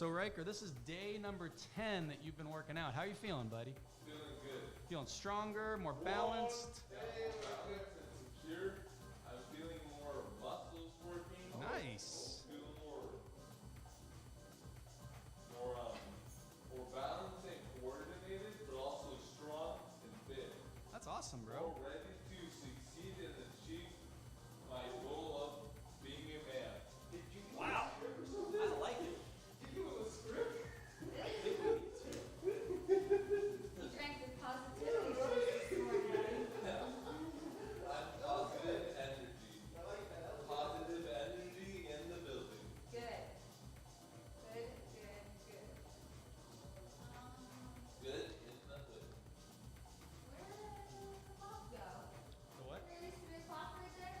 So Ryker, this is day number 10 that you've been working out. How are you feeling, buddy? Feeling good. Feeling stronger, more balanced? Balanced and secure. I'm feeling more muscles working. Nice. Feeling more balanced and coordinated, but also strong and fit. That's awesome, bro. More ready to succeed and achieve my goal of being a man. Wow. I like it. Did you have a script? He drank with positivity this morning. Positive energy. I like that. Positive energy in the building. Good. Good. Good? It's not good. Where did the clock go? The what? There used to be a clock right there?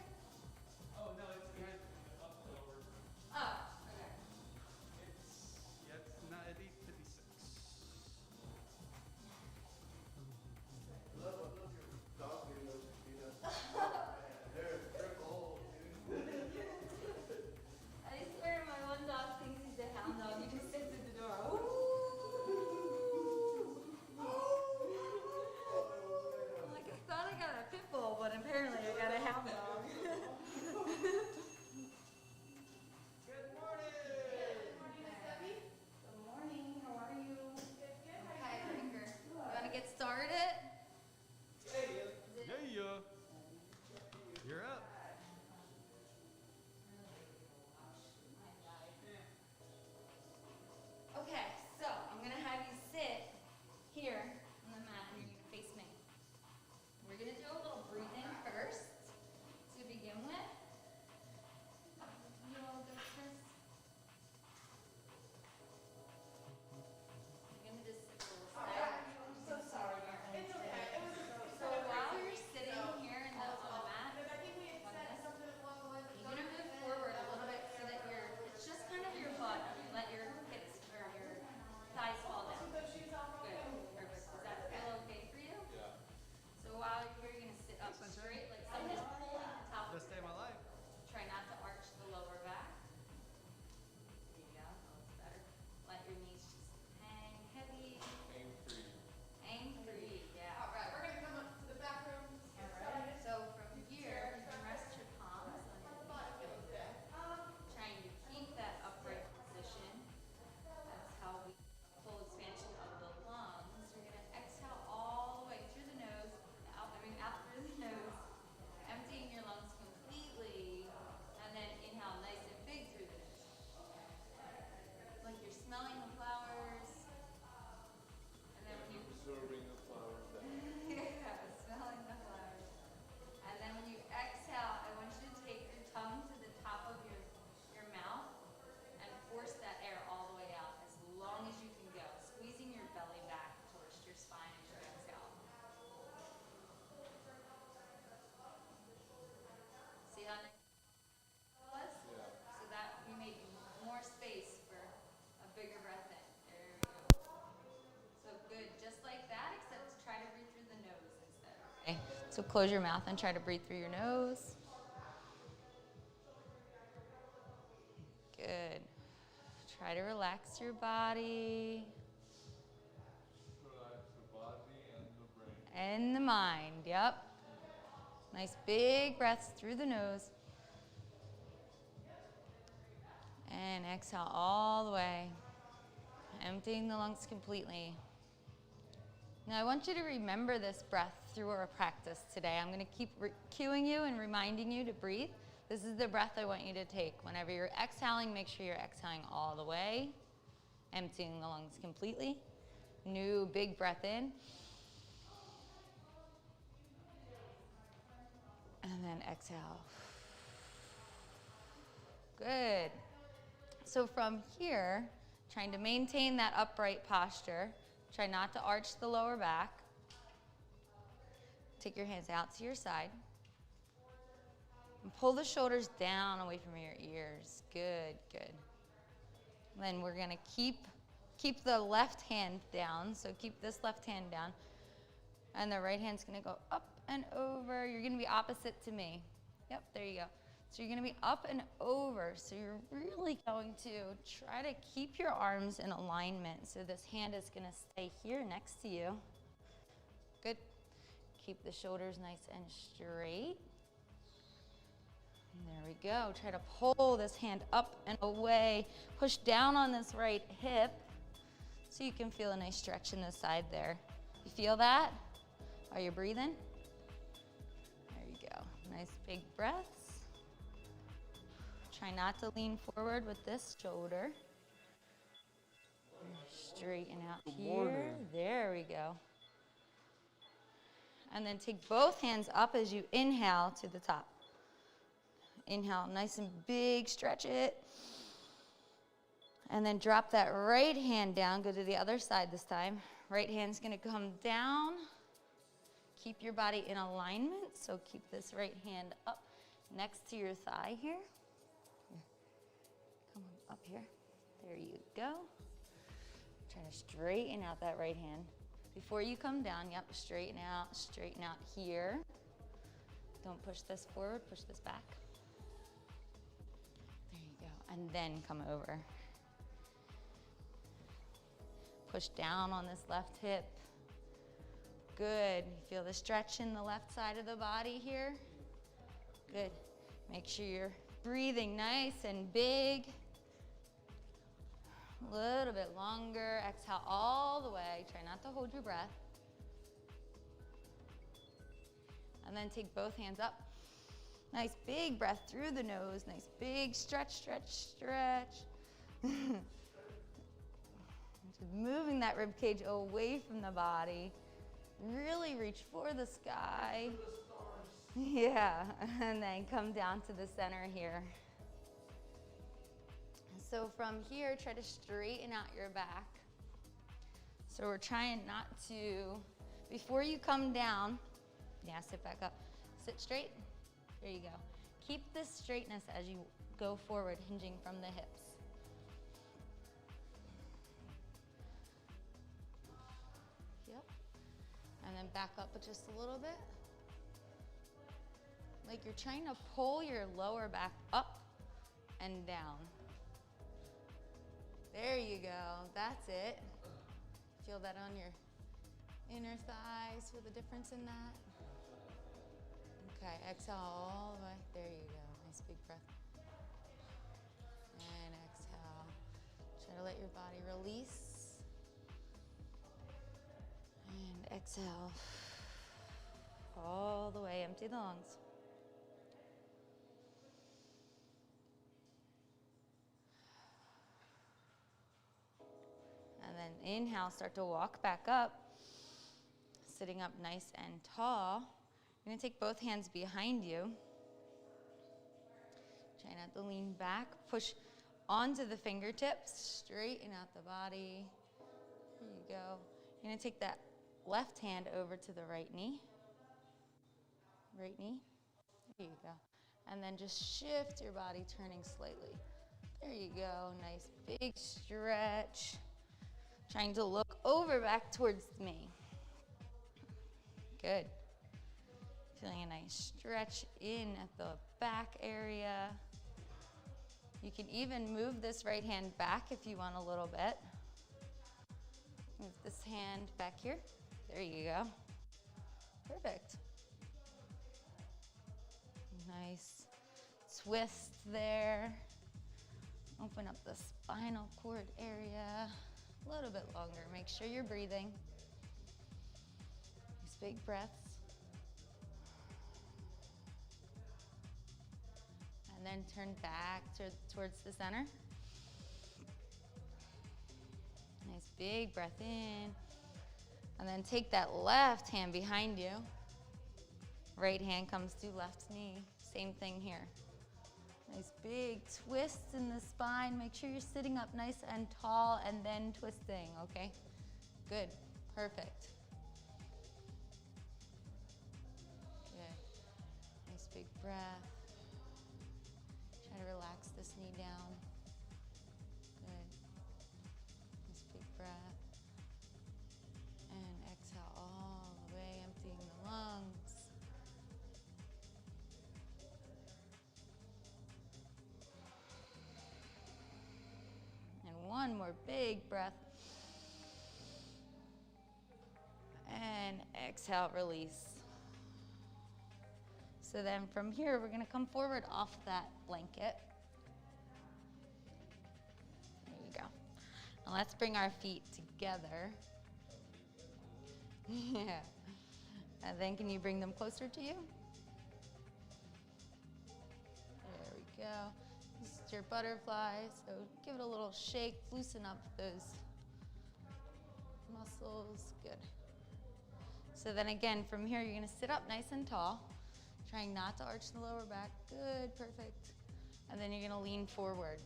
Oh, no, it's behind up and over. Oh, okay. It's not at 8:56. I love your dog videos, Kristina. They're cool, dude. I swear my one dog thinks he's a hound dog. He just sits at the door. Ooh. I'm like, I thought I got a pit bull, but apparently I got a hound dog. Good morning. Good morning. How are you? Okay, Ryker. You want to get started? Yeah. You're up. Okay, so I'm going to have you sit here on the mat and you're going to face me. We're going to do a little breathing first to begin with. You all good, Chris? You're going to just sit a little static. I'm so sorry. It's okay. So while you're sitting here on the mat, I think we had said something along the lines of you're going to move forward a little bit so that it's just kind of your butt. Let your hips or your thighs fall down. those shoes off. Good, perfect. Does that feel okay for you? Yeah. So while you're going to sit up straight, like someone's pulling the top of Best day of my life. Try not to arch the lower back. There you go. That's better. Let your knees just hang heavy. Aim free. Hang free. Yeah. All right, we're going to come up to the back room. All right. So from here, you can rest your palms on your knees. Trying to keep that upright position. That's how we full expansion of the lungs. You're going to exhale all the way through the nose, out through the nose, emptying your lungs completely, and then inhale nice and big through the nose. Like you're smelling the flowers, and then when you Absorbing the flowers. yeah, smelling the flowers. And then when you exhale, I want you to take your tongue to the top of your mouth and force that air all the way out as long as you can go, squeezing your belly back towards your spine as you exhale. See how nice that was? Yeah. So that we made more space for a bigger breath in. There we go. So good, just like that, except try to breathe through the nose instead. Okay, so close your mouth and try to breathe through your nose. Good. Try to relax your body Relax the body and the brain. and the mind. Yep. Nice big breaths through the nose. And exhale all the way, emptying the lungs completely. Now I want you to remember this breath through our practice today. I'm going to keep cueing you and reminding you to breathe. This is the breath I want you to take. Whenever you're exhaling, make sure you're exhaling all the way, emptying the lungs completely. New big breath in. And then exhale. Good. So from here, trying to maintain that upright posture. Try not to arch the lower back. Take your hands out to your side. And pull the shoulders down away from your ears. Good, good. Then we're gonna keep the left hand down. So keep this left hand down. And the right hand's gonna go up and over. You're gonna be opposite to me. Yep, there you go. So you're gonna be up and over. So you're really going to try to keep your arms in alignment. So this hand is gonna stay here next to you. Good. Keep the shoulders nice and straight. And there we go. Try to pull this hand up and away. Push down on this right hip so you can feel a nice stretch in the side there. You feel that? Are you breathing? There you go. Nice big breaths. Try not to lean forward with this shoulder. Straighten out here. There we go. And then take both hands up as you inhale to the top. Inhale, nice and big, stretch it. And then drop that right hand down. Go to the other side this time. Right hand's gonna come down. Keep your body in alignment. So keep this right hand up next to your thigh here. Come on, up here. There you go. Try to straighten out that right hand. Before you come down, yep, straighten out here. Don't push this forward, push this back. There you go, and then come over. Push down on this left hip. Good, you feel the stretch in the left side of the body here. Good, make sure you're breathing nice and big. A little bit longer. Exhale all the way. Try not to hold your breath. And then take both hands up. Nice big breath through the nose. Nice big stretch, stretch, stretch. Just moving that rib cage away from the body. Really reach for the sky. Yeah, and then come down to the center here. So from here, try to straighten out your back. So we're trying not to, before you come down, yeah, sit back up. Sit straight, there you go. Keep this straightness as you go forward, hinging from the hips. Yep, and then back up just a little bit. Like you're trying to pull your lower back up and down. There you go, that's it. Feel that on your inner thighs, feel the difference in that? Okay, exhale all the way, there you go, nice big breath. And exhale, try to let your body release. And exhale, all the way, empty the lungs. And then inhale, start to walk back up, sitting up nice and tall. You're gonna take both hands behind you. Try not to lean back, push onto the fingertips, straighten out the body. There you go. You're gonna take that left hand over to the right knee. Right knee, there you go. And then just shift your body, turning slightly. There you go, nice big stretch. Trying to look over back towards me. Good. Feeling a nice stretch in at the back area. You can even move this right hand back if you want a little bit. Move this hand back here. There you go. Perfect. Nice twist there. Open up the spinal cord area. A little bit longer. Make sure you're breathing. These big breaths. And then turn back towards the center. Nice big breath in. And then take that left hand behind you. Right hand comes to left knee. Same thing here. Nice big twists in the spine. Make sure you're sitting up nice and tall and then twisting, okay? Good, perfect. Good, nice big breath. Try to relax this knee down. Good, nice big breath. And exhale all the way, emptying the lungs. One more big breath. And exhale, release. So then from here, we're gonna come forward off that blanket. There you go. Now let's bring our feet together. Yeah. And then can you bring them closer to you? There we go. This is your butterfly, so give it a little shake, loosen up those muscles. Good. So then again, from here, you're gonna sit up nice and tall, trying not to arch the lower back. Good, perfect. And then you're gonna lean forward.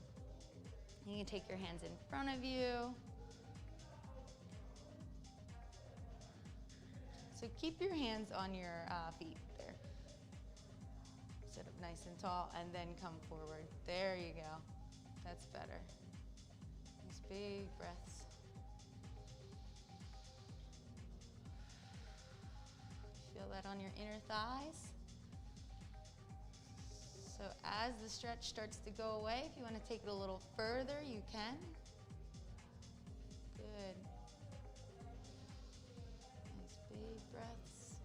You can take your hands in front of you. So keep your hands on your feet there. Sit up nice and tall and then come forward. There you go. That's better. Nice big breaths. Feel that on your inner thighs. So as the stretch starts to go away, if you want to take it a little further, you can. Good. Nice big breaths.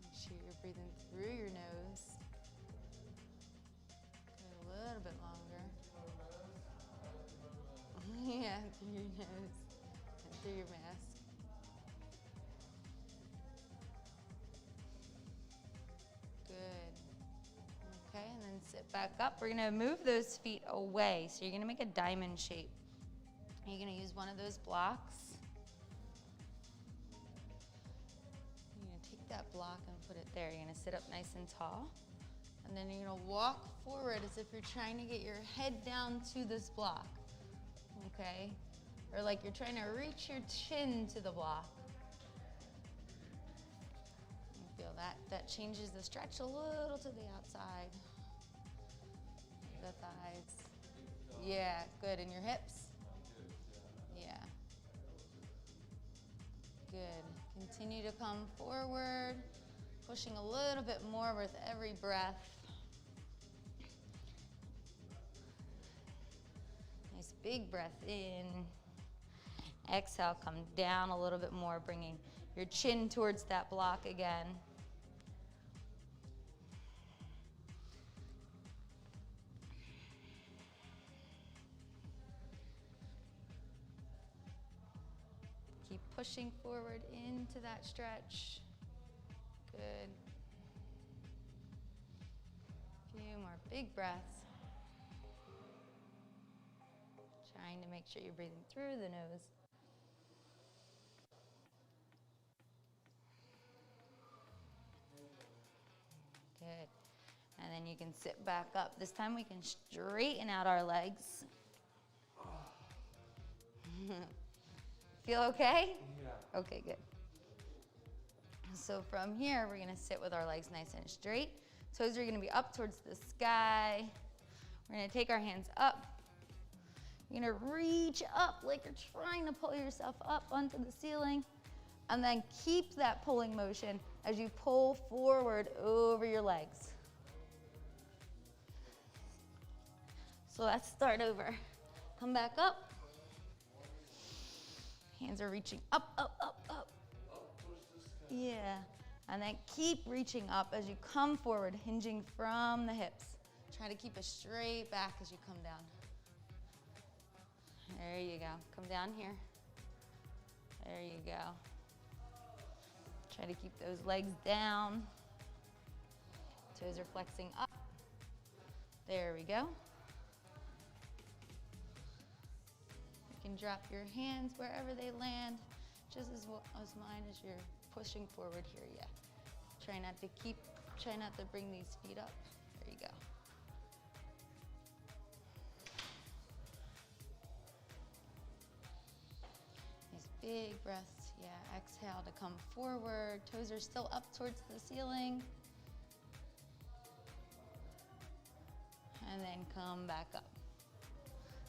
Make sure you're breathing through your nose. Good, a little bit longer. Yeah, through your nose and through your mask. Good. Okay, and then sit back up. We're gonna move those feet away. So you're gonna make a diamond shape. You're gonna use one of those blocks. You're gonna take that block and put it there. You're gonna sit up nice and tall. And then you're gonna walk forward as if you're trying to get your head down to this block. Okay? Or like you're trying to reach your chin to the block. You feel that? That changes the stretch a little to the outside. The thighs. Yeah, good. And your hips? Yeah. Good. Continue to come forward, pushing a little bit more with every breath. Nice big breath in. Exhale, come down a little bit more, bringing your chin towards that block again. Keep pushing forward into that stretch. Good. Few more big breaths. Trying to make sure you're breathing through the nose. Good. And then you can sit back up. This time we can straighten out our legs. Feel okay? Yeah. Okay, good. So from here, we're gonna sit with our legs nice and straight. Toes are gonna be up towards the sky. We're gonna take our hands up. You're gonna reach up like you're trying to pull yourself up onto the ceiling. And then keep that pulling motion as you pull forward over your legs. So let's start over. Come back up. Hands are reaching up, up, up, up. Yeah. And then keep reaching up as you come forward, hinging from the hips. Try to keep a straight back as you come down. There you go. Come down here. There you go. Try to keep those legs down. Toes are flexing up. There we go. You can drop your hands wherever they land, just as well as mine as you're pushing forward here. Yeah. Try not to bring these feet up. There you go. Nice big breaths. Yeah, exhale to come forward. Toes are still up towards the ceiling. And then come back up.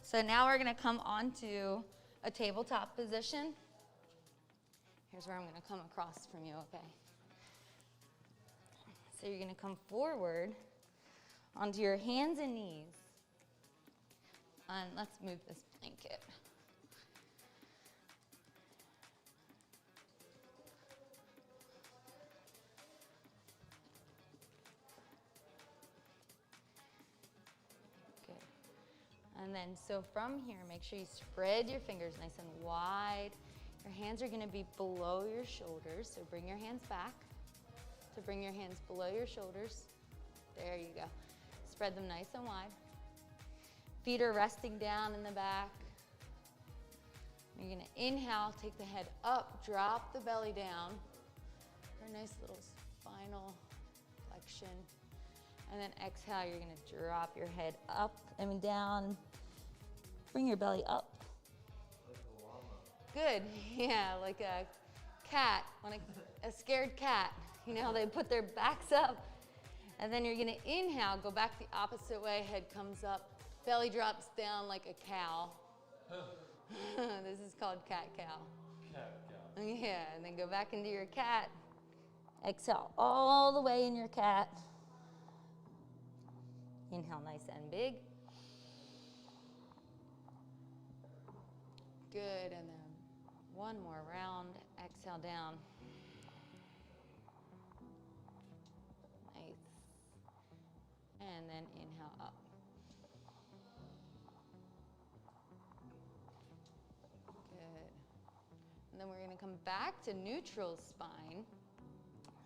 So now we're gonna come onto a tabletop position. Here's where I'm gonna come across from you, okay? So you're gonna come forward onto your hands and knees. And let's move this blanket. Good. And then, so from here, make sure you spread your fingers nice and wide. Your hands are going to be below your shoulders, so bring your hands back. So bring your hands below your shoulders. There you go. Spread them nice and wide. Feet are resting down in the back. You're going to inhale, take the head up, drop the belly down for a nice little spinal flexion. And then exhale, you're going to drop your head up and down. Bring your belly up. Good. Yeah, like a cat, when a scared cat. You know, they put their backs up. And then you're going to inhale, go back the opposite way, head comes up, belly drops down like a cow. This is called cat-cow. Cat-cow. Yeah, and then go back into your cat. Exhale all the way in your cat. Inhale nice and big. Good, and then one more round. Exhale down. Nice. And then inhale up. Good. And then we're going to come back to neutral spine.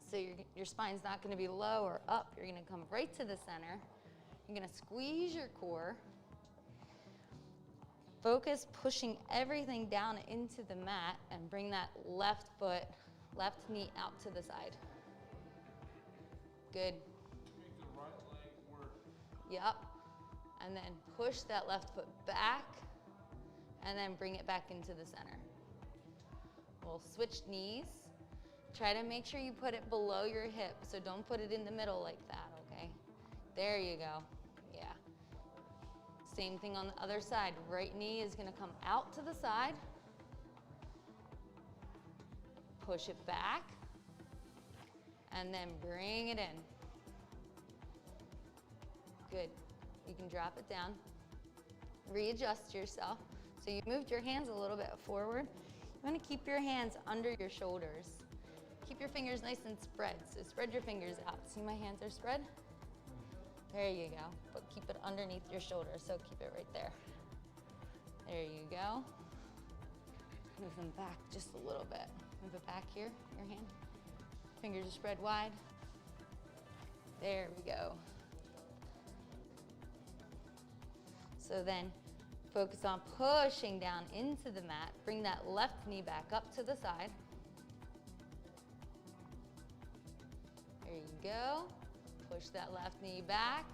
So your spine's not going to be low or up. You're going to come right to the center. You're going to squeeze your core. Focus pushing everything down into the mat and bring that left foot, left knee out to the side. Good. Make the right leg work. Yep. And then push that left foot back and then bring it back into the center. We'll switch knees. Try to make sure you put it below your hip, so don't put it in the middle like that, okay? There you go. Yeah. Same thing on the other side. Right knee is going to come out to the side. Push it back. And then bring it in. Good. You can drop it down. Readjust yourself. So you moved your hands a little bit forward. You want to keep your hands under your shoulders. Keep your fingers nice and spread. So spread your fingers out. See, my hands are spread? There you go. But keep it underneath your shoulders, so keep it right there. There you go. Move them back just a little bit. Move it back here, your hand. Fingers are spread wide. There we go. So then focus on pushing down into the mat. Bring that left knee back up to the side. There you go. Push that left knee back.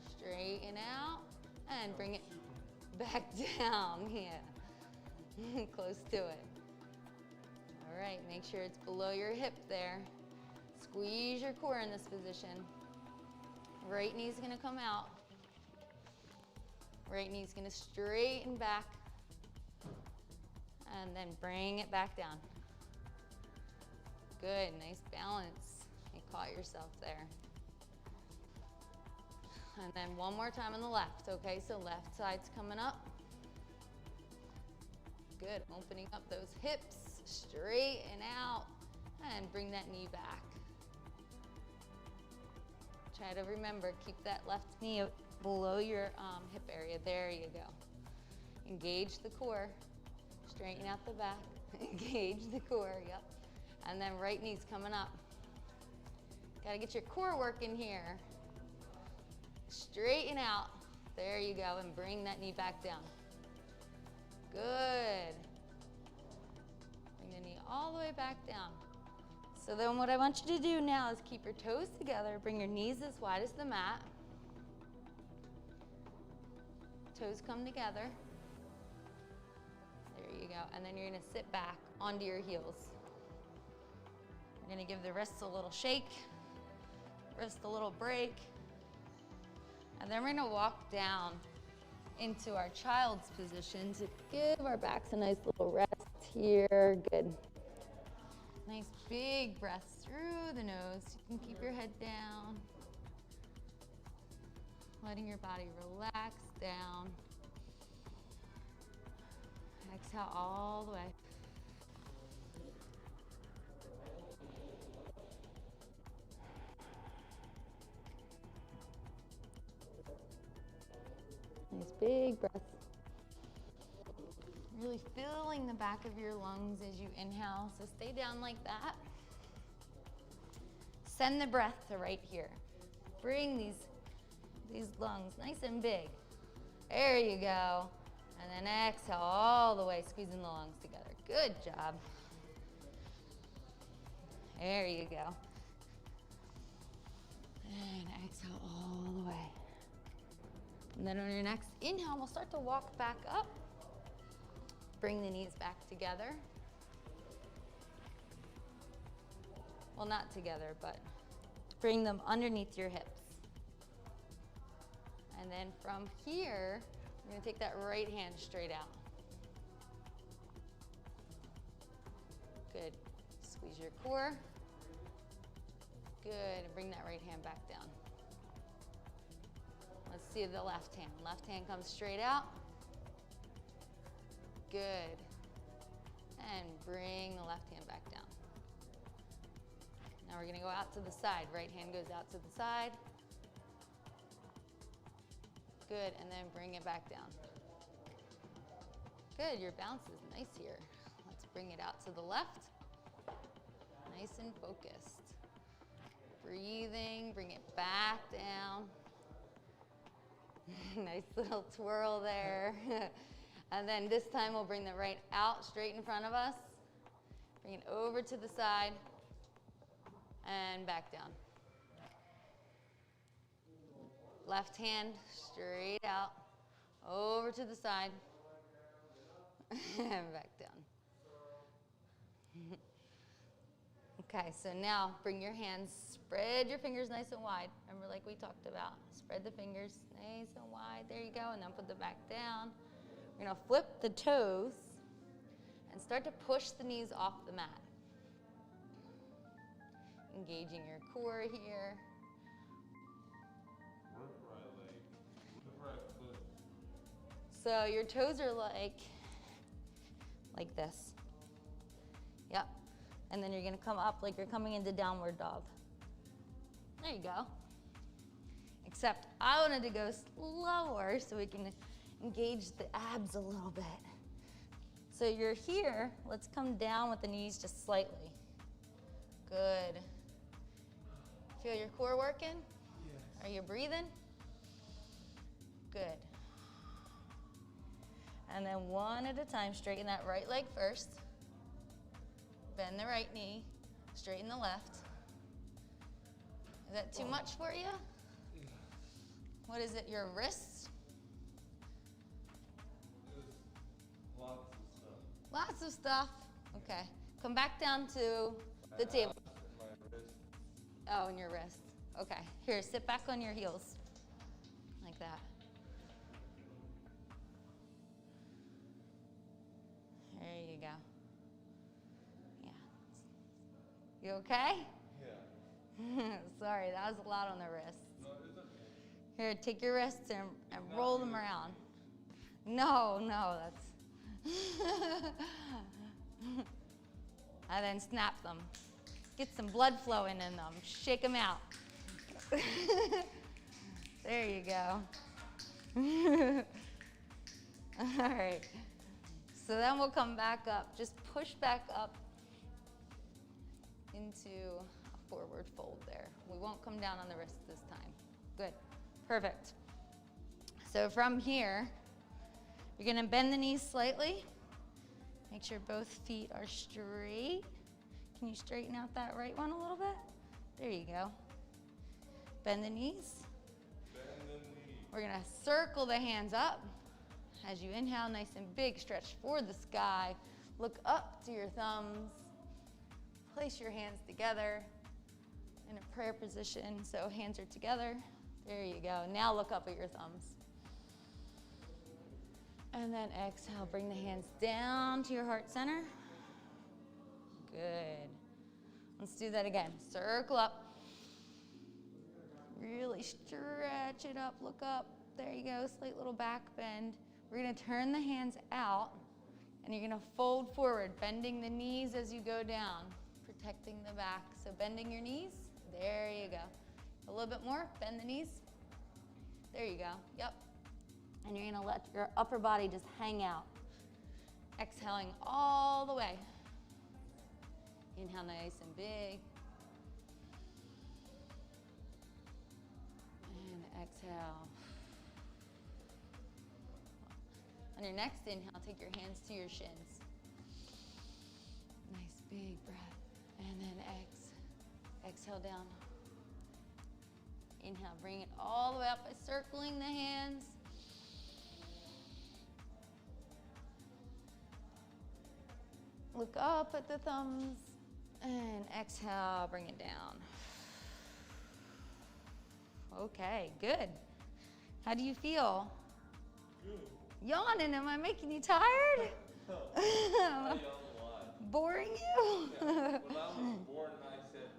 Straighten out. And bring it back down. Yeah. Close to it. All right, make sure it's below your hip there. Squeeze your core in this position. Right knee's gonna come out. Right knee's gonna straighten back. And then bring it back down. Good, nice balance. You caught yourself there. And then one more time on the left, okay? So left side's coming up. Good, opening up those hips, straighten out, and bring that knee back. Try to remember, keep that left knee below your hip area. There you go. Engage the core, straighten out the back, engage the core, yep. And then right knee's coming up. Gotta get your core working here. Straighten out, there you go, and bring that knee back down. Good. Bring the knee all the way back down. So then what I want you to do now is keep your toes together, bring your knees as wide as the mat. Toes come together. There you go. And then you're gonna sit back onto your heels. You're gonna give the wrists a little shake, wrist a little break. And then we're gonna walk down into our child's position to give our backs a nice little rest here. Good. Nice big breaths through the nose. You can keep your head down. letting your body relax down. Exhale all the way. Nice big breath. Really filling the back of your lungs as you inhale, so stay down like that. Send the breath to right here. Bring these lungs nice and big. There you go. And then exhale all the way, squeezing the lungs together. Good job. There you go. And exhale all the way. And then on your next inhale, we'll start to walk back up. Bring the knees back together. Well, not together, but bring them underneath your hips. And then from here, we're gonna take that right hand straight out. Good. Squeeze your core. Good, and bring that right hand back down. Let's see the left hand. Left hand comes straight out. Good. And bring the left hand back down. Now we're gonna go out to the side. Right hand goes out to the side. Good, and then bring it back down. Good, your bounce is nice here. Let's bring it out to the left. Nice and focused. Breathing, bring it back down. Nice little twirl there. And then this time we'll bring the right out straight in front of us. Bring it over to the side and back down. Left hand straight out, over to the side, and back down. Okay, so now bring your hands, spread your fingers nice and wide. Remember, like we talked about, spread the fingers nice and wide. There you go, and then put them back down. We're gonna flip the toes and start to push the knees off the mat. Engaging your core here. So your toes are like this. Yep. And then you're gonna come up like you're coming into downward dog. There you go. Except I wanted to go slower so we can engage the abs a little bit. So you're here, let's come down with the knees just slightly. Good. Feel your core working? Yes. Are you breathing? Good. And then one at a time, straighten that right leg first. Bend the right knee, straighten the left. Is that too much for you? Yeah. What is it, your wrists? Lots of stuff. Lots of stuff. Okay. Come back down to the table. My wrist. Oh, and your wrist. Okay. Here, sit back on your heels. Like that. There you go. Yeah. You okay? Yeah. Sorry, that was a lot on the wrists. No, it's okay. Here, take your wrists and roll them around. No, that's... And then snap them. Get some blood flowing in them. Shake them out. There you go. All right. So then we'll come back up. Just push back up into a forward fold there. We won't come down on the wrist this time. Good. Perfect. So from here, you're going to bend the knees slightly. Make sure both feet are straight. Can you straighten out that right one a little bit? There you go. Bend the knees. Bend the knee. We're going to circle the hands up. As you inhale, nice and big, stretch for the sky. Look up to your thumbs. Place your hands together in a prayer position. So hands are together. There you go. Now look up at your thumbs. And then exhale, bring the hands down to your heart center. Good. Let's do that again. Circle up. Really stretch it up, look up. There you go, slight little back bend. We're gonna turn the hands out and you're gonna fold forward, bending the knees as you go down, protecting the back. So bending your knees, there you go. A little bit more, bend the knees. There you go, yep. And you're gonna let your upper body just hang out. Exhaling all the way. Inhale nice and big. And exhale. On your next inhale, take your hands to your shins. Nice big breath. And then exhale down. Inhale, bring it all the way up by circling the hands. Look up at the thumbs. And exhale, bring it down. Okay, good. How do you feel? Good. Yawning, am I making you tired? I yawn a lot. Boring you? Yeah. When I was born, I said,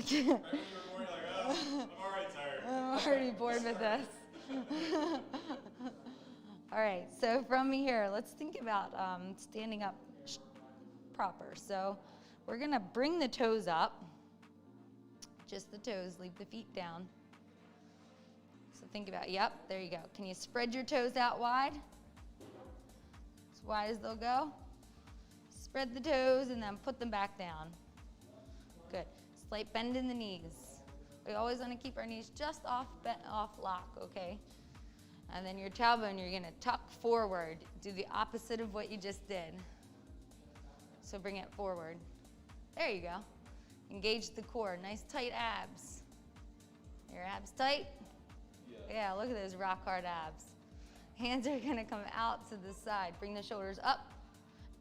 Okay. right when you were born, you're like, oh, I'm already tired. I'm already bored with this. All right, so from here, let's think about standing up proper. So we're gonna bring the toes up, just the toes, leave the feet down. So think about, yep, there you go. Can you spread your toes out wide? As wide as they'll go. Spread the toes and then put them back down. Good. Slight bend in the knees. We always want to keep our knees just off lock, okay? And then your tailbone, you're gonna tuck forward. Do the opposite of what you just did. So bring it forward. There you go. Engage the core, nice tight abs. Your abs tight? Yeah, look at those rock hard abs. Hands are gonna come out to the side. Bring the shoulders up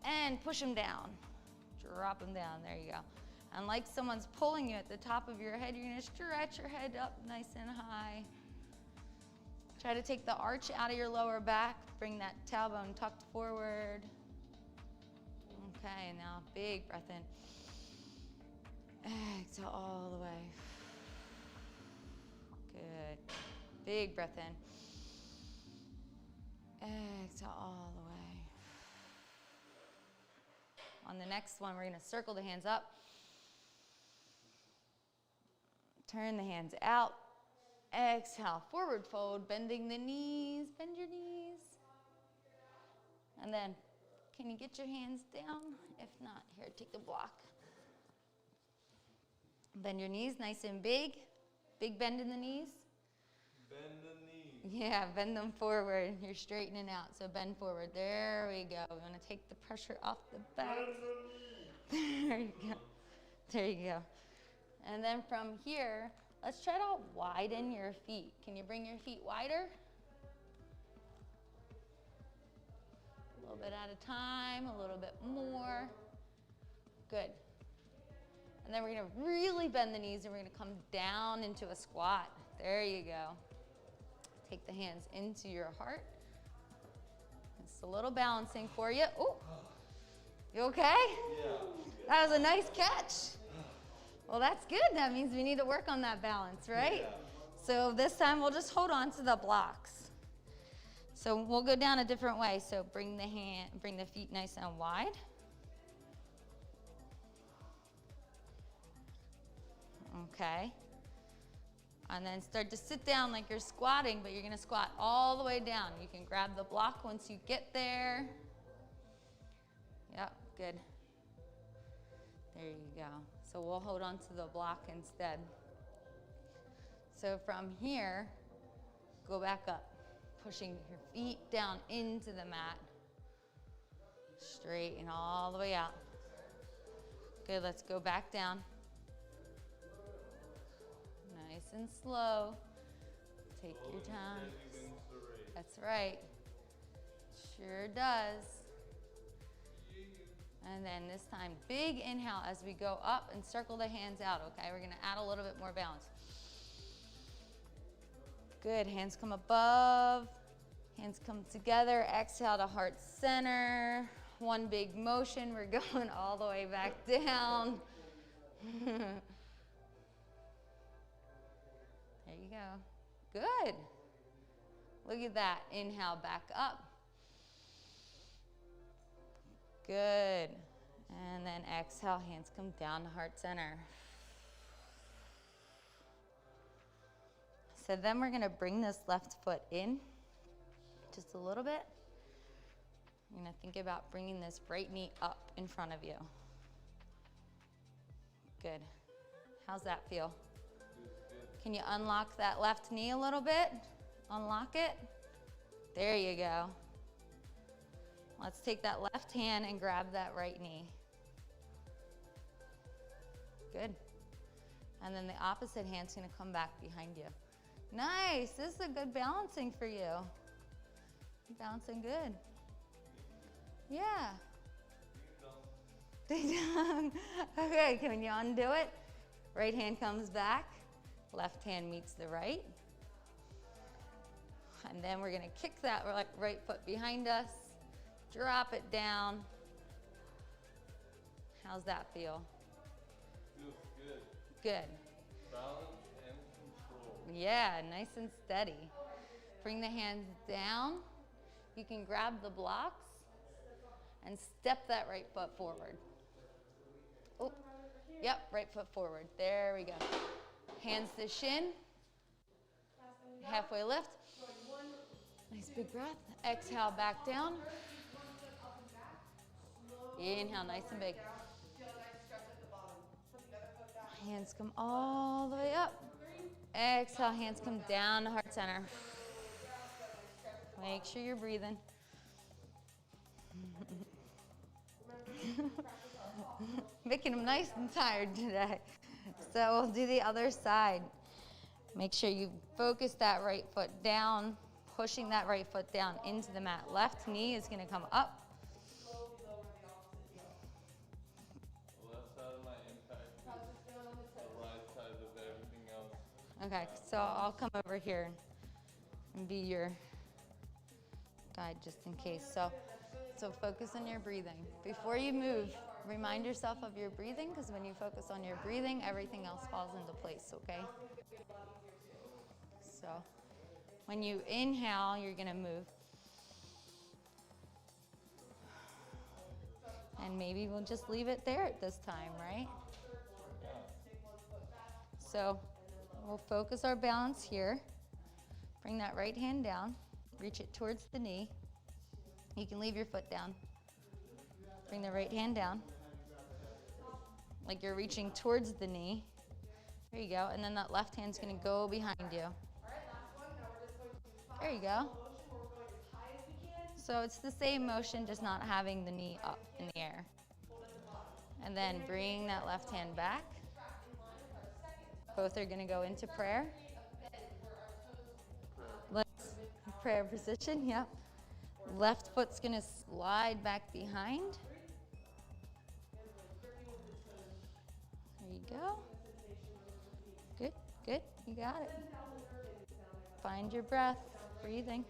and push them down. Drop them down, there you go. And like someone's pulling you at the top of your head, you're gonna stretch your head up nice and high. Try to take the arch out of your lower back. Bring that tailbone tucked forward. Okay, now big breath in. Exhale all the way. Good. Big breath in. Exhale all the way. On the next one, we're gonna circle the hands up. Turn the hands out. Exhale, forward fold, bending the knees, bend your knees. And then, can you get your hands down? If not, here, take the block. Bend your knees nice and big. Big bend in the knees. Bend the knees. Yeah, bend them forward. You're straightening out, so bend forward. There we go. We want to take the pressure off the back. There you go. There you go. And then from here, let's try to widen your feet. Can you bring your feet wider? A little bit at a time, a little bit more. Good. And then we're gonna really bend the knees and we're gonna come down into a squat. There you go. Take the hands into your heart. It's a little balancing for you. Oh, you okay? Yeah. That was a nice catch. Well, that's good. That means we need to work on that balance, right? Yeah. So this time we'll just hold on to the blocks. So we'll go down a different way. So bring the feet nice and wide. Okay. And then start to sit down like you're squatting, but you're gonna squat all the way down. You can grab the block once you get there. Yep, good. There you go. So we'll hold on to the block instead. So from here, go back up, pushing your feet down into the mat. Straighten all the way out. Good, let's go back down. Nice and slow. Take your time. That's right. Sure does. And then this time, big inhale as we go up and circle the hands out, okay? We're gonna add a little bit more balance. Good, hands come above, hands come together. Exhale to heart center. one big motion. We're going all the way back down. There you go. Good. Look at that. Inhale, back up. Good. And then exhale, hands come down to heart center. So then we're going to bring this left foot in just a little bit. You're going to think about bringing this right knee up in front of you. Good. How's that feel? Can you unlock that left knee a little bit? Unlock it. There you go. Let's take that left hand and grab that right knee. Good. And then the opposite hand's gonna come back behind you. Nice, this is a good balancing for you. You're balancing good. Yeah. Okay, can you undo it? Right hand comes back, left hand meets the right. And then we're gonna kick that right foot behind us, drop it down. How's that feel? Feels good. Good. Balance and control. Yeah, nice and steady. Bring the hands down. You can grab the blocks and step that right foot forward. Oh, yep, right foot forward. There we go. Hands to shin. Halfway lift. Nice big breath. Exhale, back down. Inhale, nice and big. Hands come all the way up. Exhale, hands come down to heart center. Make sure you're breathing. Making them nice and tired today. So we'll do the other side. Make sure you focus that right foot down, pushing that right foot down into the mat. Left knee is going to come up. The left side of my impact is the right side of everything else. Okay, so I'll come over here and be your guide just in case. So focus on your breathing. Before you move, remind yourself of your breathing, because when you focus on your breathing, everything else falls into place, okay? So when you inhale, you're gonna move. And maybe we'll just leave it there at this time, right? So we'll focus our balance here. Bring that right hand down, reach it towards the knee. You can leave your foot down. Bring the right hand down, like you're reaching towards the knee. There you go, and then that left hand's gonna go behind you. There you go. So it's the same motion, just not having the knee up in the air. And then bring that left hand back. Both are gonna go into prayer. Let's prayer position, yep. Left foot's gonna slide back behind. There you go. Good, good, you got it. Find your breath, breathing.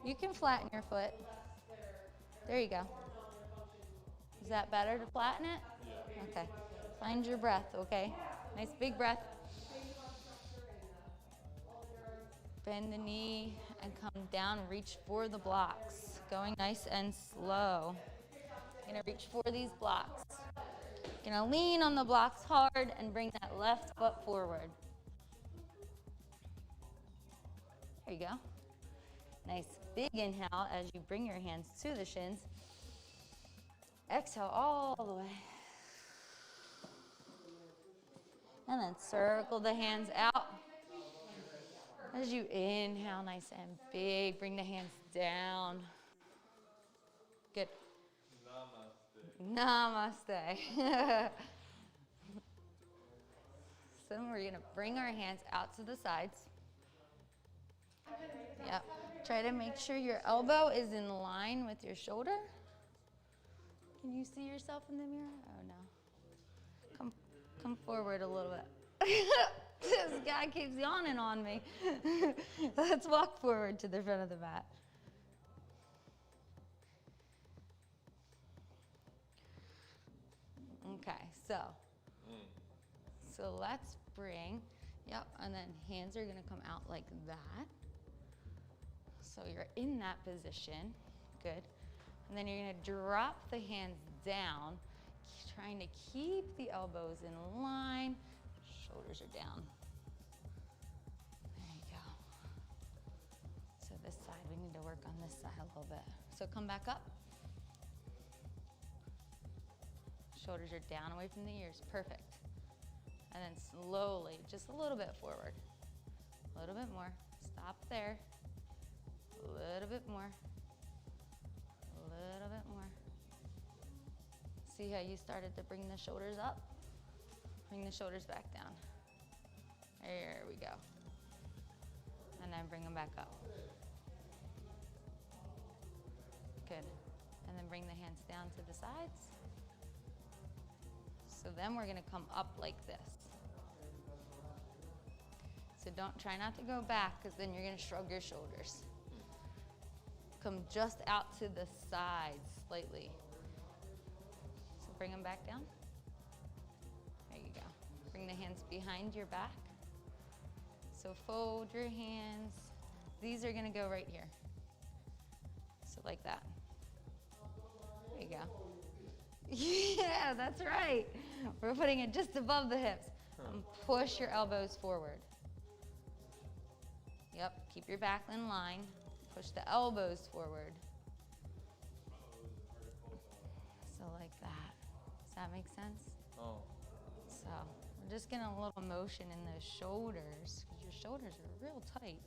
You can flatten your foot. There you go. Is that better to flatten it? Yeah. Okay. Find your breath, okay? Nice big breath. Bend the knee and come down, reach for the blocks. Going nice and slow. You're gonna reach for these blocks. You're gonna lean on the blocks hard and bring that left foot forward. There you go. Nice big inhale as you bring your hands to the shins. Exhale all the way. And then circle the hands out. As you inhale, nice and big, bring the hands down. Good. Namaste. Namaste. So we're gonna bring our hands out to the sides. Yep. Try to make sure your elbow is in line with your shoulder. Can you see yourself in the mirror? Oh no. Come forward a little bit. This guy keeps yawning on me. Let's walk forward to the front of the mat. Okay, so let's bring, and then hands are gonna come out like that. So you're in that position, good. And then you're gonna drop the hands down, trying to keep the elbows in line, shoulders are down. There you go. So this side, we need to work on this side a little bit. So come back up. Shoulders are down away from the ears, perfect. And then slowly, just a little bit forward. A little bit more, stop there. A little bit more, a little bit more. See how you started to bring the shoulders up? Bring the shoulders back down. There we go. And then bring them back up. Good. And then bring the hands down to the sides. So then we're gonna come up like this. So try not to go back, because then you're gonna shrug your shoulders. Come just out to the sides slightly. So bring them back down. There you go. Bring the hands behind your back. So fold your hands. These are gonna go right here. So like that. There you go. Yeah, that's right. We're putting it just above the hips. And push your elbows forward. Yep, keep your back in line. Push the elbows forward. So like that. Does that make sense? Oh. So we're just getting a little motion in those shoulders, because your shoulders are real tight.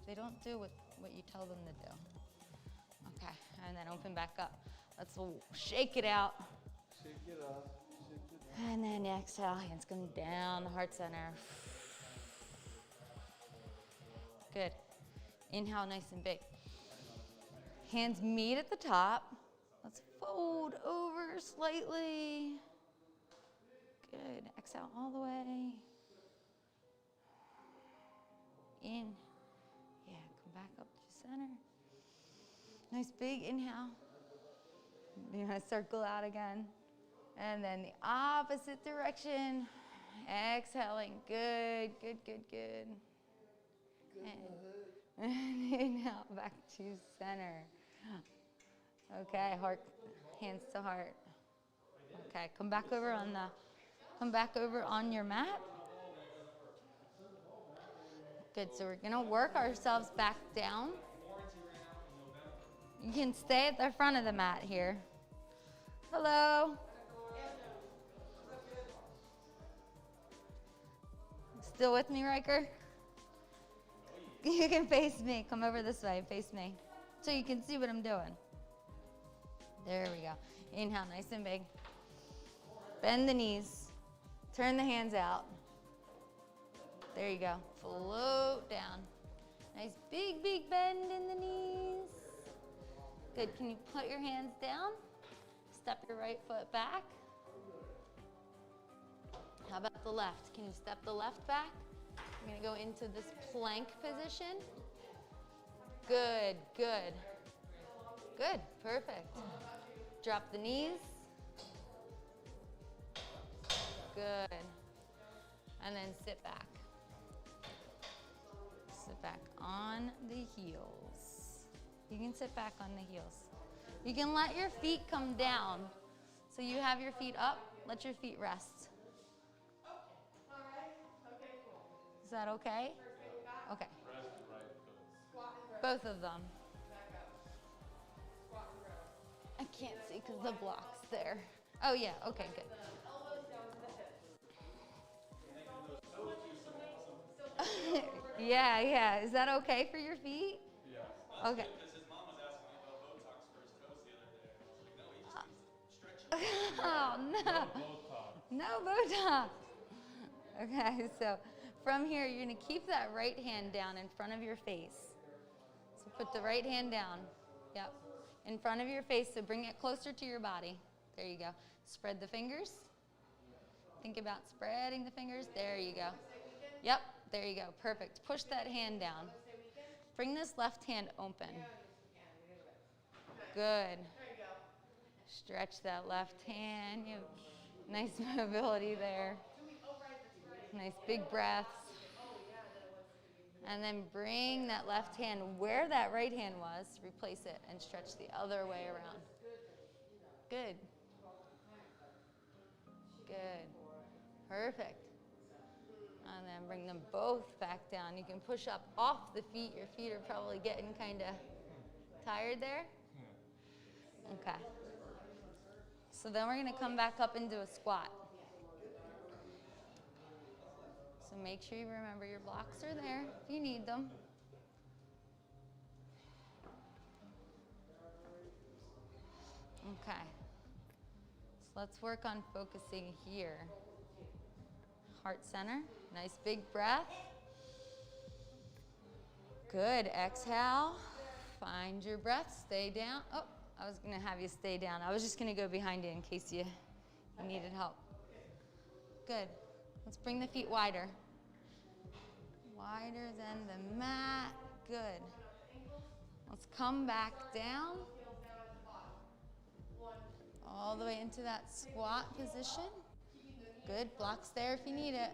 They don't do what you tell them to do. Okay, and then open back up. Let's shake it out. Shake it off. Shake it off. And then exhale, hands come down the heart center. Good. Inhale, nice and big. Hands meet at the top. Let's fold over slightly. Good. Exhale all the way. In. Yeah, come back up to center. Nice big inhale. You're gonna circle out again. And then the opposite direction. Exhaling. Good, good, good, good. And inhale back to center. Okay, heart, hands to heart. Okay, come back over on your mat. Good, so we're gonna work ourselves back down. You can stay at the front of the mat here. Hello. Still with me, Ryker? You can face me. Come over this way, face me. So you can see what I'm doing. There we go. Inhale, nice and big. Bend the knees. Turn the hands out. There you go. Float down. Nice big, big bend in the knees. Good. Can you put your hands down? Step your right foot back. How about the left? Can you step the left back? We're gonna go into this plank position. Good, good. Good, perfect. Drop the knees. Good. And then sit back. Sit back on the heels. You can sit back on the heels. You can let your feet come down. So you have your feet up, let your feet rest. Is that okay? Okay. Rest right foot. Both of them. I can't see because the block's there. Oh yeah, okay, good. Yeah. Is that okay for your feet? Yeah. Okay. Because his mom was asking me about Botox for his toes the other day. I was like, no, he just needs to stretch it. Oh no. No Botox. Okay, so from here, you're gonna keep that right hand down in front of your face. So put the right hand down. Yep. In front of your face, so bring it closer to your body. There you go. Spread the fingers. Think about spreading the fingers. There you go. Yep, there you go. Perfect. Push that hand down. Bring this left hand open. Good. There you go. Stretch that left hand. You nice mobility there. Nice big breaths. And then bring that left hand where that right hand was, replace it, and stretch the other way around. Good. Good. Perfect. And then bring them both back down. You can push up off the feet. Your feet are probably getting kind of tired there. Okay. So then we're going to come back up into a squat. So make sure you remember your blocks are there if you need them. Okay. So let's work on focusing here. Heart center. Nice big breath. Good. Exhale. Find your breath. Stay down. Oh, I was going to have you stay down. I was just going to go behind you in case you needed help. Good. Let's bring the feet wider. Wider than the mat. Good. Let's come back down. All the way into that squat position. Good. Blocks there if you need it.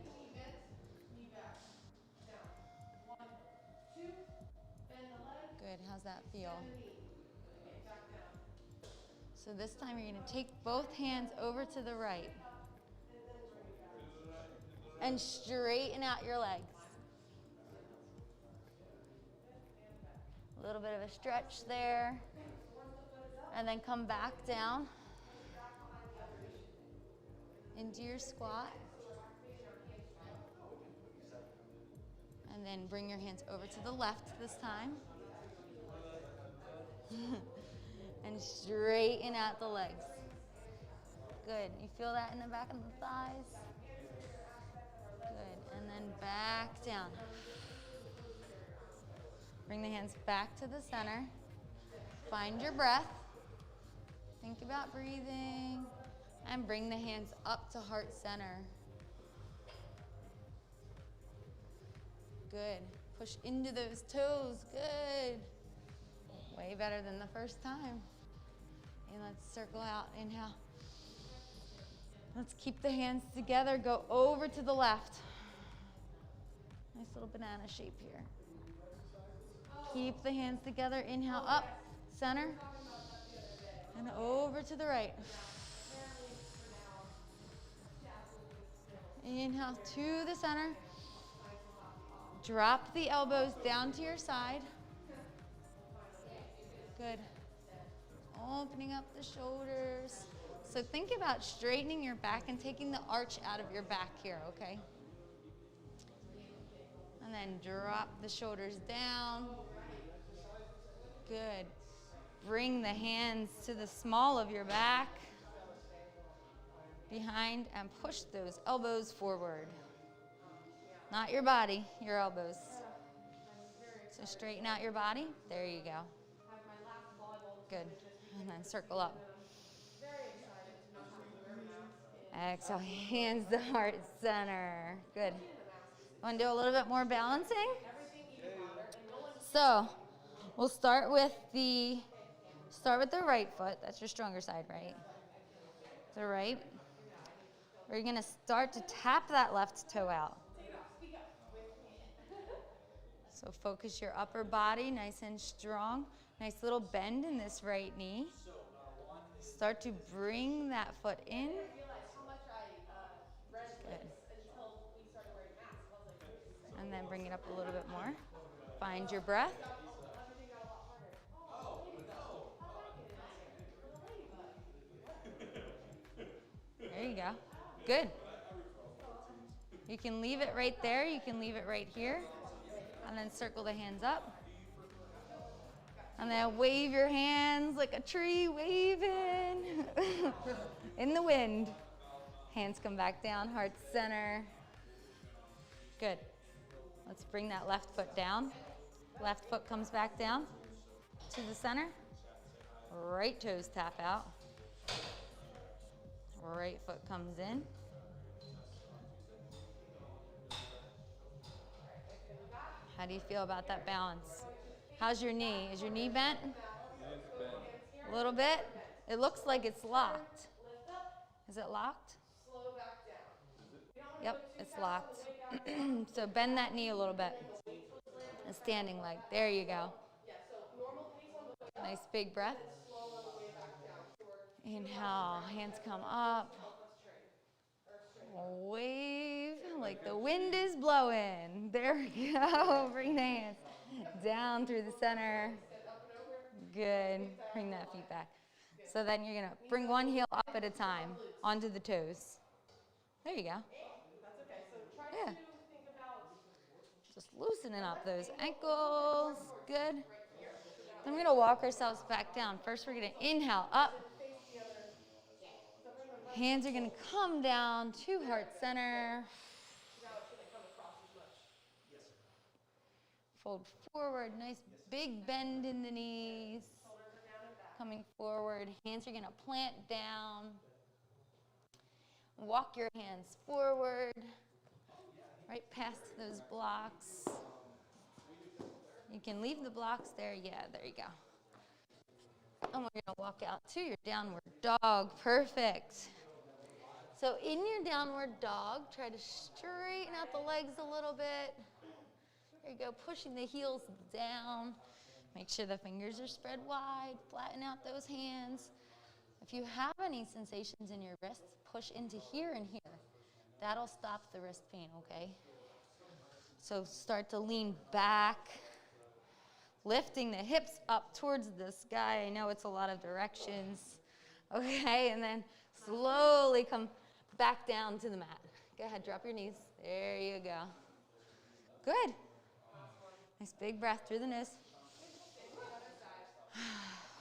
Good. How's that feel? So this time you're going to take both hands over to the right. And straighten out your legs. A little bit of a stretch there. And then come back down into your squat. And then bring your hands over to the left this time. And straighten out the legs. Good. You feel that in the back of the thighs? Good. And then back down. Bring the hands back to the center. Find your breath. Think about breathing. And bring the hands up to heart center. Good. Push into those toes. Good. Way better than the first time. And let's circle out. Inhale. Let's keep the hands together. Go over to the left. Nice little banana shape here. Keep the hands together. Inhale up, center, and over to the right. Inhale to the center. Drop the elbows down to your side. Good. Opening up the shoulders. So think about straightening your back and taking the arch out of your back here, okay? And then drop the shoulders down. Good. Bring the hands to the small of your back. Behind and push those elbows forward. Not your body, your elbows. So straighten out your body. There you go. Good. And then circle up. Exhale, hands to heart center. Good. Want to do a little bit more balancing? So, we'll start with the right foot. That's your stronger side, right? The right. We're going to start to tap that left toe out. So focus your upper body nice and strong. Nice little bend in this right knee. Start to bring that foot in. Good. And then bring it up a little bit more. Find your breath. There you go. Good. You can leave it right there. You can leave it right here. And then circle the hands up. And then wave your hands like a tree waving in the wind. Hands come back down, heart center. Good. Let's bring that left foot down. Left foot comes back down to the center. Right toes tap out. Right foot comes in. How do you feel about that balance? How's your knee? Is your knee bent? Knees bent. A little bit? It looks like it's locked. Is it locked? Slow back down. Yep, it's locked. So bend that knee a little bit. A standing leg. There you go. Yeah, so normal pace on the way Nice big breath. slow on the way back down. So we're Inhale, hands come up. Wave like the wind is blowing. There we go. Bring the hands down through the center. Good. Bring that feet back. So then you're going to bring one heel up at a time onto the toes. There you go. that's okay. So try Yeah. to think about Just loosening up those ankles. Good. Then we're going to walk ourselves back down. First, we're going to inhale up. Hands are going to come down to heart center. Fold forward. Nice big bend in the knees. Coming forward. Hands are going to plant down. Walk your hands forward. Right past those blocks. You can leave the blocks there. Yeah, there you go. And we're going to walk out to your downward dog. Perfect. So in your downward dog, try to straighten out the legs a little bit. There you go, pushing the heels down. Make sure the fingers are spread wide. Flatten out those hands. If you have any sensations in your wrists, push into here and here. That'll stop the wrist pain, okay? So start to lean back. Lifting the hips up towards the sky. I know it's a lot of directions. Okay, and then slowly come back down to the mat. Go ahead, drop your knees. There you go. Good. Nice big breath through the nose.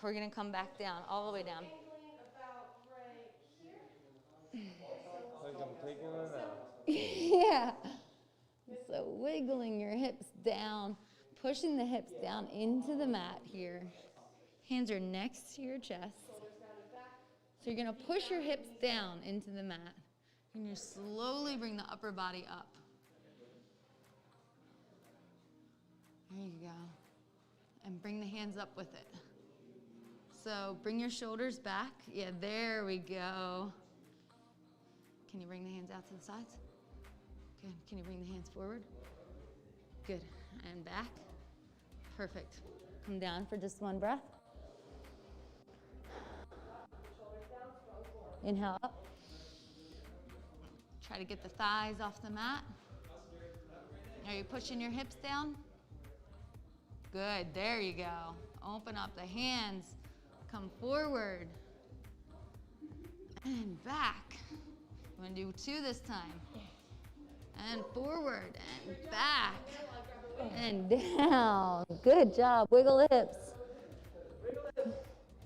We're going to come back down, all the way down. Like I'm taking it out. Yeah. So wiggling your hips down, pushing the hips down into the mat here. Hands are next to your chest. So you're going to push your hips down into the mat. And you slowly bring the upper body up. There you go. And bring the hands up with it. So bring your shoulders back. Yeah, there we go. Can you bring the hands out to the sides? Good. Can you bring the hands forward? Good. And back. Perfect. Come down for just one breath. Inhale up. Try to get the thighs off the mat. Are you pushing your hips down? Good. There you go. Open up the hands. Come forward. And back. I'm going to do two this time. And forward. And back. And down. Good job. Wiggle the hips.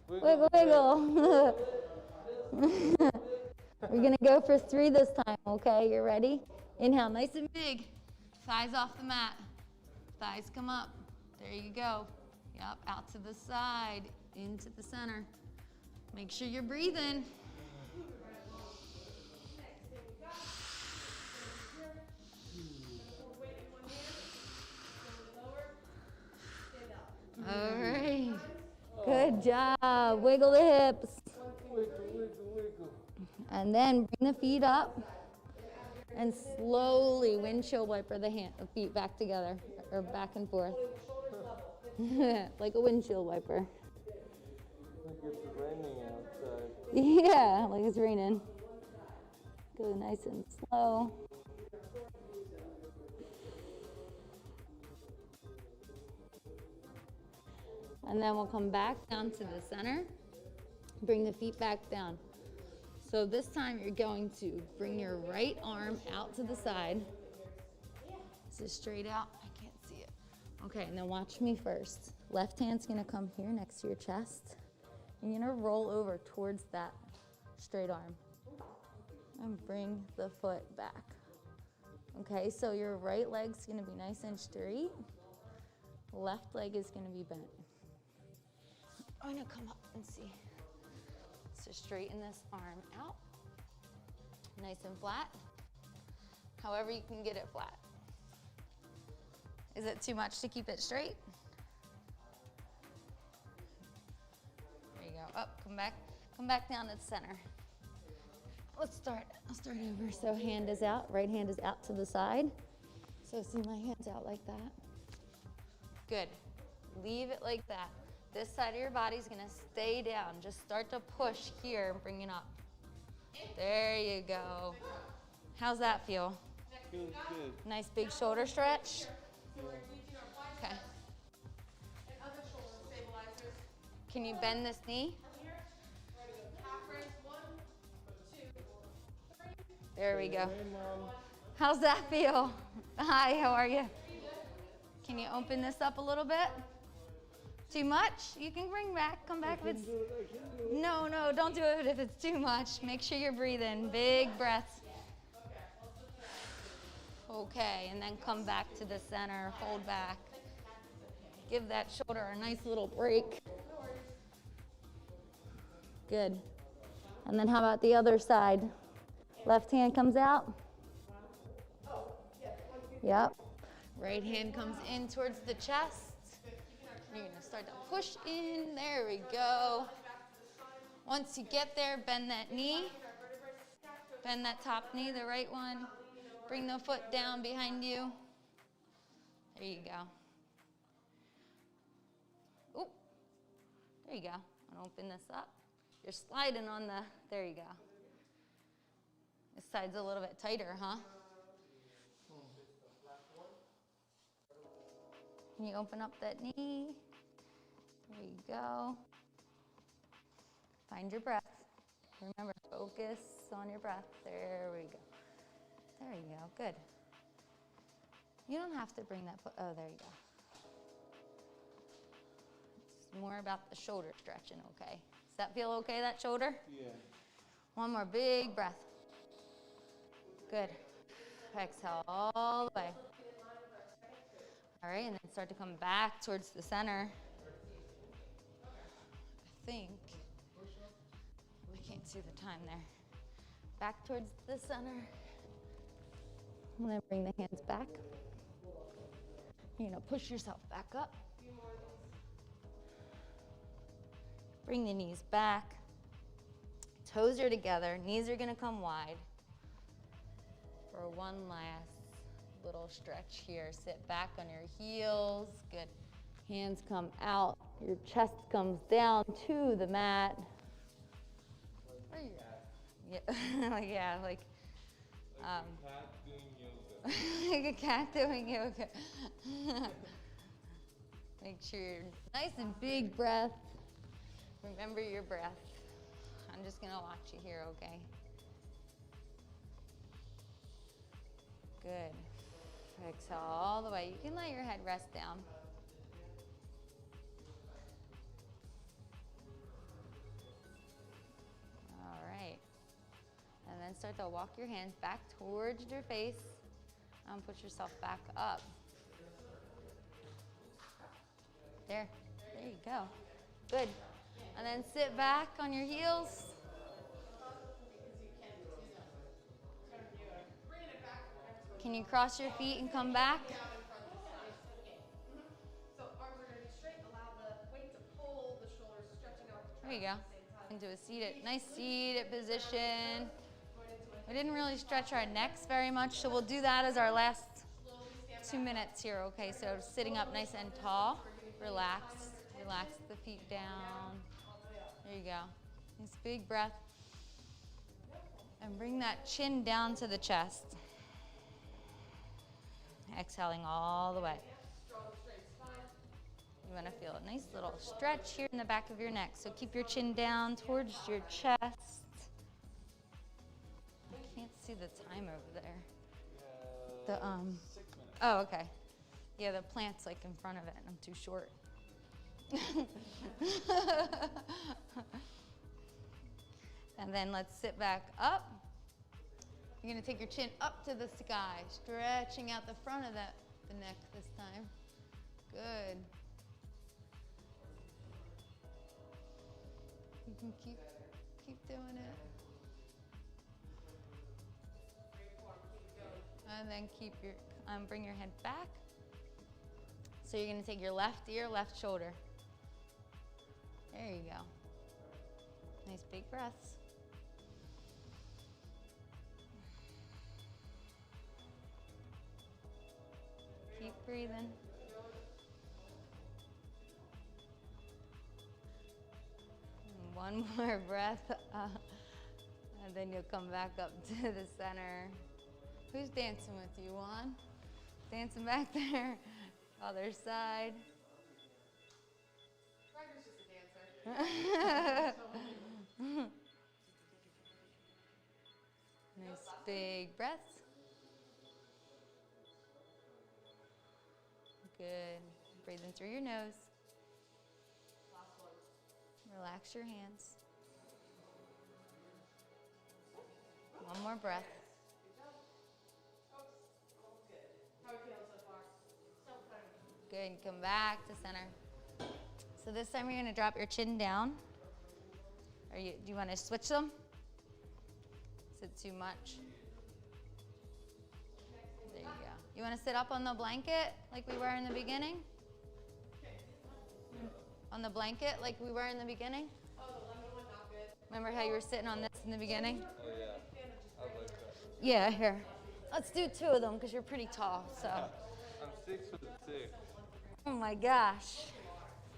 Wiggle, wiggle. We're going to go for 3 this time, okay? You ready? Inhale, nice and big. Thighs off the mat. Thighs come up. There you go. Yep, out to the side, into the center. Make sure you're breathing. All right. Good job. Wiggle the hips. And then bring the feet up and slowly windshield wiper the feet back together or back and forth. Like a windshield wiper. Like it's raining outside. Yeah, like it's raining. Go nice and slow. And then we'll come back down to the center. Bring the feet back down. So this time you're going to bring your right arm out to the side. Is it straight out? I can't see it. Okay, and then watch me first. Left hand's gonna come here next to your chest. And you're gonna roll over towards that straight arm. And bring the foot back. Okay, so your right leg's gonna be nice and straight. Left leg is gonna be bent. I'm gonna come up and see. So straighten this arm out. Nice and flat. However you can get it flat. Is it too much to keep it straight? There you go. Up, come back down to the center. I'll start over. So hand is out, right hand is out to the side. So see my hands out like that. Good. Leave it like that. This side of your body's gonna stay down. Just start to push here and bring it up. There you go. How's that feel? Feels good. Nice big shoulder stretch. Okay. And other shoulder stabilizers. Can you bend this knee? From here, we're gonna go half raise. 1, 2, 3. There we go. Hey, Mom. How's that feel? Hi, how are you? Can you open this up a little bit? Too much? You can bring back, come back if it's... No, don't do it if it's too much. Make sure you're breathing. Big breaths. Okay, and then come back to the center, hold back. Give that shoulder a nice little break. Good. And then how about the other side? Left hand comes out. Yep. Right hand comes in towards the chest. You're gonna start to push in. There we go. Once you get there, bend that knee. Bend that top knee, the right one. Bring the foot down behind you. There you go. Oop. There you go. And open this up. You're sliding on the, there you go. This side's a little bit tighter, huh? Can you open up that knee? There you go. Find your breath. Remember, focus on your breath. There we go. There you go, good. You don't have to bring that foot, oh, there you go. It's more about the shoulder stretching, okay? Does that feel okay, that shoulder? Yeah. One more big breath. Good. Exhale all the way. All right, and then start to come back towards the center. I think, I can't see the time there. Back towards the center. And then bring the hands back. You're gonna push yourself back up. Bring the knees back. Toes are together, knees are gonna come wide. For one last little stretch here. Sit back on your heels. Good. Hands come out. Your chest comes down to the mat. Where are you at? Yeah, yeah, like like a cat doing yoga. Make sure you're nice and big breath. Remember your breath. I'm just gonna watch you here, okay? Good. Exhale all the way. You can let your head rest down. All right. And then start to walk your hands back towards your face and put yourself back up. There you go. Good. And then sit back on your heels. Can you cross your feet and come back? So arms are gonna be straight. Allow the weight to pull the shoulders, stretching out the There you go. at the same time. Into a seated, nice seated position. We didn't really stretch our necks very much, so we'll do that as our last 2 minutes here, okay? So sitting up nice and tall. Relax. Relax the feet down. There you go. Nice big breath. And bring that chin down to the chest. Exhaling all the way. You want to feel a nice little stretch here in the back of your neck. So keep your chin down towards your chest. I can't see the time over there. The 6 minutes. Oh, okay. Yeah, the plant's like in front of it and I'm too short. And then let's sit back up. You're gonna take your chin up to the sky, stretching out the front of the neck this time. Good. You can keep doing it. And then keep your, bring your head back. So you're gonna take your left ear, left shoulder. There you go. Nice big breaths. Keep breathing. And one more breath, and then you'll come back up to the center. Who's dancing with you, Juan? Dancing back there. Other side. Ryker's just a dancer. Nice big breaths. Good. Breathe in through your nose. Last one. Relax your hands. One more breath. Good job. Oops. Almost good. How are we feeling so far? So fun. Good. Come back to center. So this time you're going to drop your chin down. Do you want to switch them? Is it too much? There you go. You want to sit up on the blanket like we were in the beginning? On the blanket like we were in the beginning? Oh, the lemon one, not good. Remember how you were sitting on this in the beginning? Oh yeah, I like that. Yeah, here. Let's do 2 of them because you're pretty tall, so. I'm 6'6". Oh my gosh.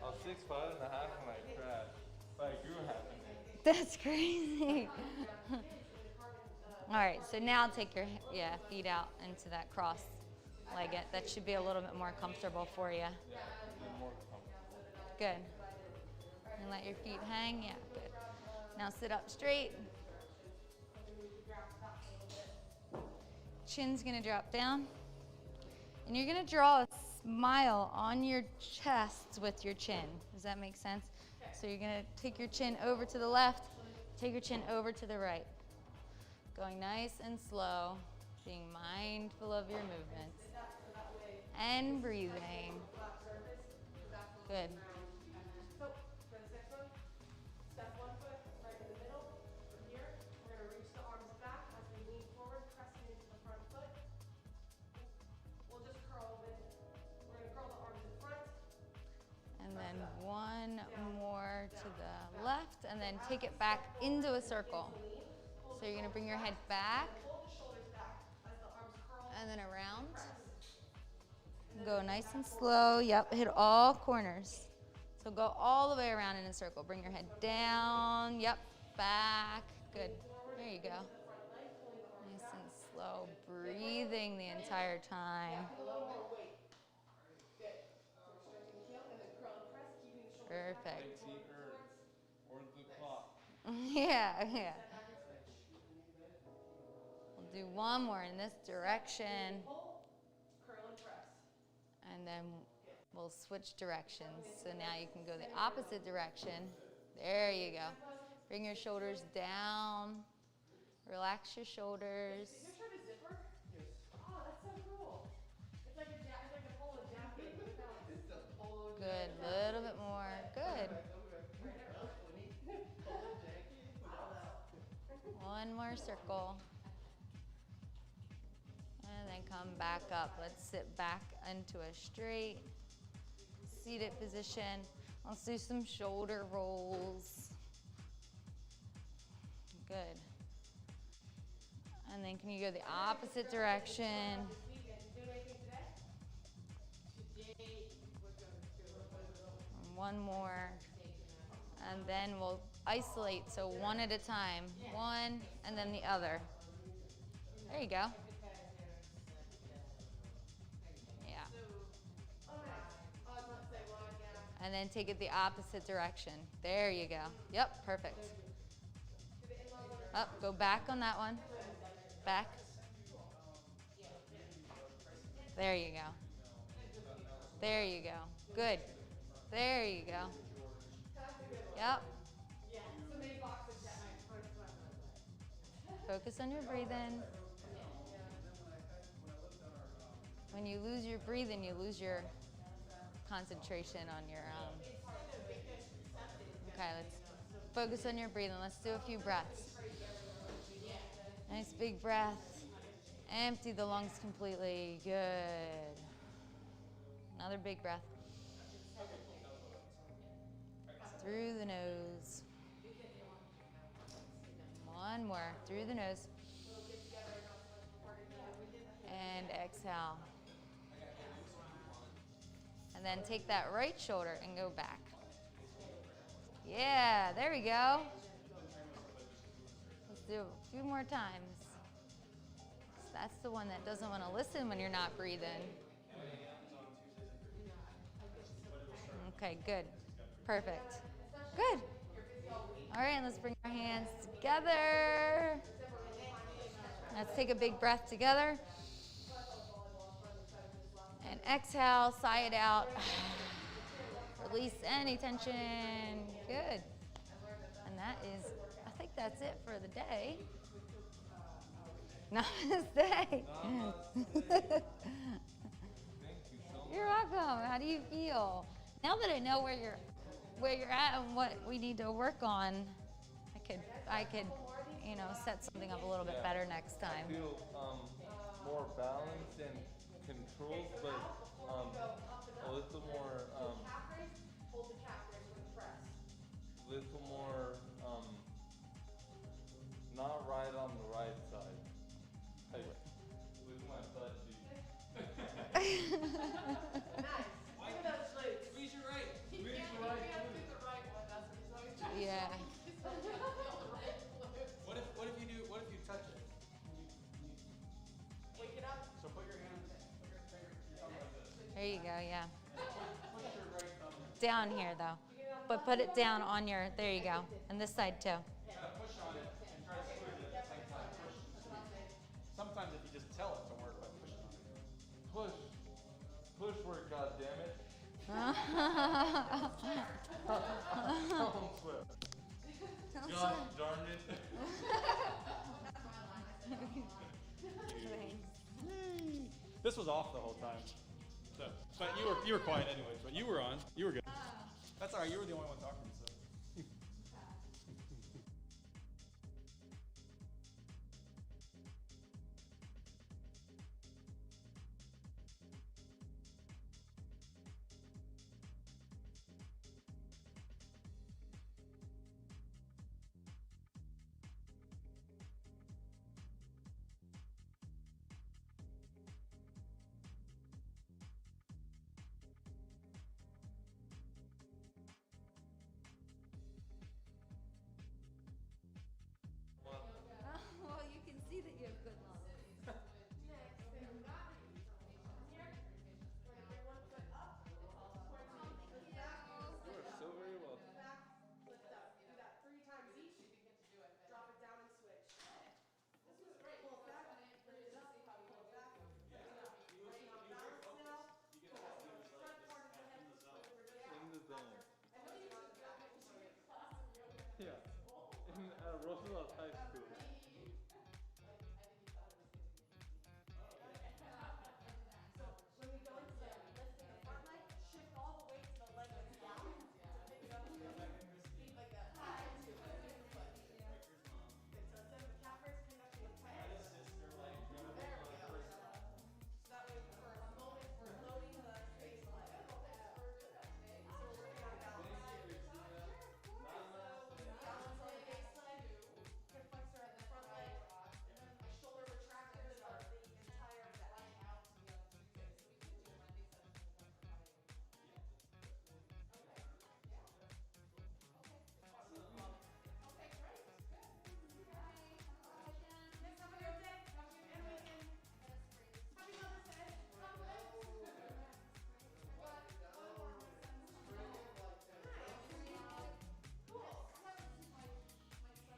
I was 6'5" and a half when I crashed, but I grew half an inch. That's crazy. All right, so now take your feet out into that cross legged. That should be a little bit more comfortable for you. Yeah, a bit more comfortable. Good. And let your feet hang. Yeah, good. Now sit up straight. Chin's gonna drop down. And you're gonna draw a smile on your chest with your chin. Does that make sense? So you're gonna take your chin over to the left, take your chin over to the right. Going nice and slow, being mindful of your movements. And breathing. Good. So, for this next one, step one foot right in the middle. From here, we're going to reach the arms back as we lean forward, pressing into the front foot. We'll just curl with, we're going to curl the arms in front. And then one more to the left, and then take it back into a circle. So you're gonna bring your head back, Hold the shoulders back as the arms curl. and then around. Go nice and slow. Yep, hit all corners. So go all the way around in a circle. Bring your head down. Yep, back. Good. There you go. Nice and slow. Breathing the entire time. A little more weight. Good. So we're stretching the heel and then curl and press, keeping the shoulders back. Perfect. Or the clock. Yeah. We'll do one more in this direction. Pull, curl and press. And then we'll switch directions. So now you can go the opposite direction. There you go. Bring your shoulders down. Relax your shoulders. Is your shirt a zipper? Yes. Oh, that's so cool. It's like a polo jacket. It's a polo Good. Little bit more. Good. One more circle. And then come back up. Let's sit back into a straight seated position. Let's do some shoulder rolls. Good. And then can you go the opposite direction? This weekend, you doing anything today? Today, we're going to And one more. And then we'll isolate, so one at a time. One, and then the other. There you go. Yeah. And then take it the opposite direction. There you go. Yep, perfect. Up, go back on that one. Back. There you go. There you go. Good. There you go. Yep. Focus on your breathing. When you lose your breathing, you lose your concentration on your Okay, let's focus on your breathing. Let's do a few breaths. Nice big breath. Empty the lungs completely. Good. Another big breath. Through the nose. One more. Through the nose. And exhale. And then take that right shoulder and go back. Yeah, there we go. Let's do it a few more times. That's the one that doesn't want to listen when you're not breathing. Okay, good. Perfect. Good. All right, let's bring our hands together. Let's take a big breath together. And exhale, sigh it out. Release any tension. Good. And that is, I think that's it for the day. Namaste. Thank you so You're much. welcome. How do you feel? Now that I know where you're at and what we need to work on, I could, set something up a little bit better next time. I feel more balanced and controlled, but a little more, not right on the right side. Like, with my butt cheek. Nice. Look at those glutes. Squeeze your right. He can't do the right one. That's what he's always trying to Yeah. He's always trying to feel the right glutes. What if you touch it? Wake it up. So put your hands, put your thumb like this. There you go, yeah. Push your right thumb in. Down here though. But put it down on your, there you go. And this side too. Push on it and try to squeeze it at the same time. Push. Sometimes if you just tell it to work by pushing on it. Push work, goddammit. Don't sweat. Gosh darn it. This was off the whole time. So, but you were quiet anyways. But you were on. You were good. That's all right. You were the only one talking. So. Well, you can see that you have good lungs. You are so very welcome. Lift up. Do that 3 times each. Drop it down and switch. This was great. Pull it back. Lift it up. Pull it back. Right on balance now. Front part of the head. In the zone. Yeah. In Roosevelt High School.